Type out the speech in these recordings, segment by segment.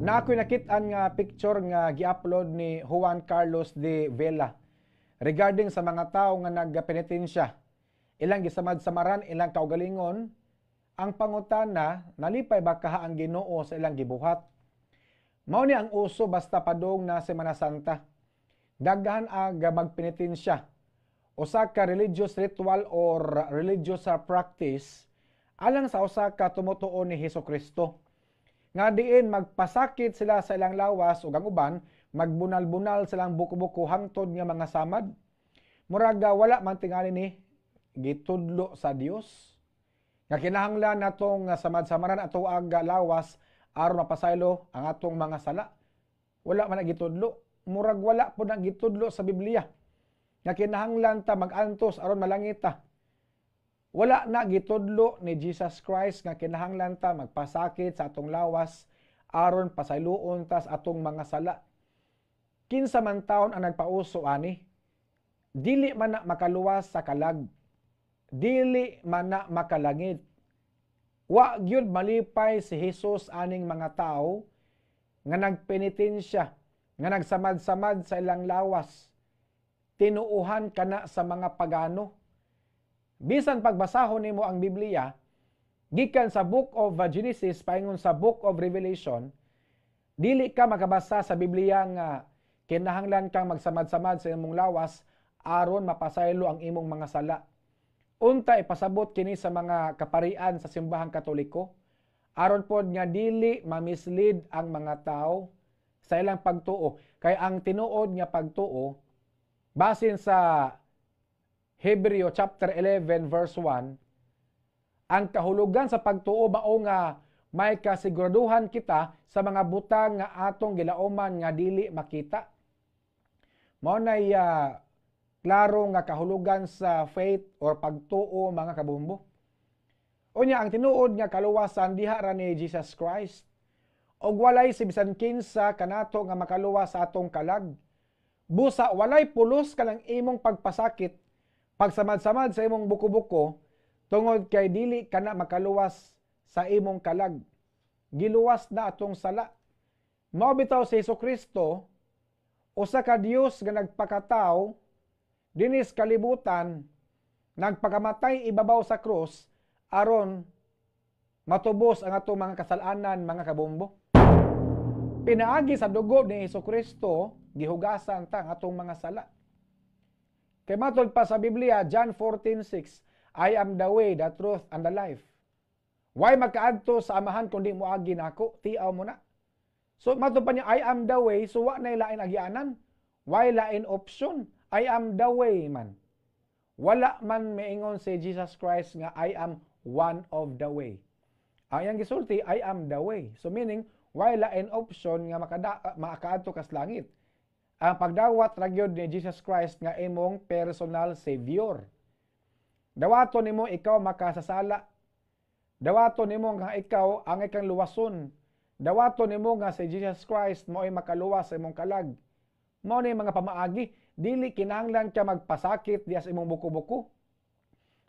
Na ako'y nakit-an nga picture nga gi-upload ni Juan Carlos de Vela regarding sa mga tao nga nagpenitensya. Ilang gisamad-samaran, ilang kaugalingon, ang pangutana, nalipay ba kaha ang Ginoo sa ilang gibuhat? Mao ni ang uso basta padong na Semana Santa. Daghan aga magpenitensya. Usa ka religious ritual or religious practice alang sa usa ka tumutuo ni Hesukristo. Nga diin magpasakit sila sa ilang lawas ug ang uban magbunal-bunal silang buko-buko hangtod nga mga samad. Muraga wala man tingali ni gitudlo sa Dios. Nga kinahanglan natong samad-samaran ato aga lawas aron mapasaylo ang atong mga sala. Wala man gitudlo. Murag wala po na gitudlo sa Biblia. Nga kinahanglan ta mag-antos aron malangita. Wala na gitudlo ni Jesus Christ nga kinahanglan ta magpasakit sa atong lawas aron pasayloon ta sa atong mga sala. Kinsa man taon ang nagpauso ani, dili man na makaluwas sa kalag, dili man na makalangit. Wa gyud malipay si Jesus aning mga tao nga nagpenitensya, nga nagsamad-samad sa ilang lawas. Tinuuhan kana sa mga pagano. Bisan pagbasahon nimo ang Biblia, gikan sa Book of Genesis paingon sa Book of Revelation, dili ka makabasa sa Biblia nga kinahanglan kang magsamad-samad sa imong lawas aron mapasaylo ang imong mga sala. Unta ipasabot kini sa mga kaparian sa simbahang Katoliko aron pod nga dili mamislead ang mga tao sa ilang pagtuo. Kay ang tinuod nga pagtuo basin sa Hebreo chapter 11 verse 1, ang kahulugan sa pagtuo mao nga may kasiguraduhan kita sa mga butang nga atong gilauman nga dili makita. Mao nay klaro nga kahulugan sa faith or pagtuo mga kabumbo. Unya ang tinuod nga kaluwasan diha ra ni Jesus Christ. Og walay si bisan kinsa kanato nga makaluwas sa atong kalag. Busa walay pulos ka lang imong pagpasakit pagsamad-samad sa imong buko-buko tungod kay dili kana makaluwas sa imong kalag. Giluwas na atong sala. Mao bitaw si Hesukristo usa ka Dios nga nagpakatao dinis kalibutan, nagpakamatay ibabaw sa krus aron matubos ang atong mga kasalanan mga kabombo. Pinaagi sa dugo ni Hesukristo gihugasan ta ang atong mga sala. Kay matod pa sa Biblia, John 14:6, I am the way, the truth, and the life. Why magkaadto sa amahan kundi moagi nako? Tiaw mo na. So matod pa niya, I am the way, so wa na lain agianan. Why lain option? I am the way man. Wala man maingon si Jesus Christ nga I am one of the way. Ang iyang gisulti, I am the way. So meaning, why lain option nga makaadto kas langit? Ang pagdawat ra gyud ni Jesus Christ nga imong personal savior. Dawaton nimo ikaw makasasala. Dawaton nimo nga ikaw ang ikang luwason. Dawaton nimo nga si Jesus Christ mo ay makaluwas sa imong kalag. Mao ni mga pamaagi, dili kinahanglan ka magpasakit diha sa imong buko-buko.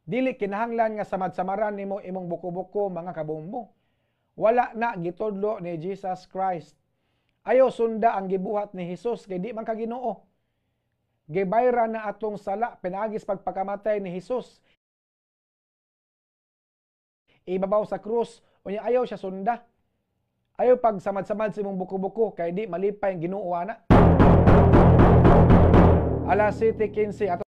Dili kinahanglan nga samad-samaran nimo imong buko-buko mga kabombo. Wala na gitudlo ni Jesus Christ. Ayaw sunda ang gibuhat ni Jesus kay di man ka Ginoo. Gibayra na atong sala pinaagis pagpakamatay ni Jesus. Ibabaw sa krus, unya ayaw siya sunda. Ayaw pag samad-samad sa imong buko-buko kay di malipay ang Ginoo ana. Alas 7:15 ato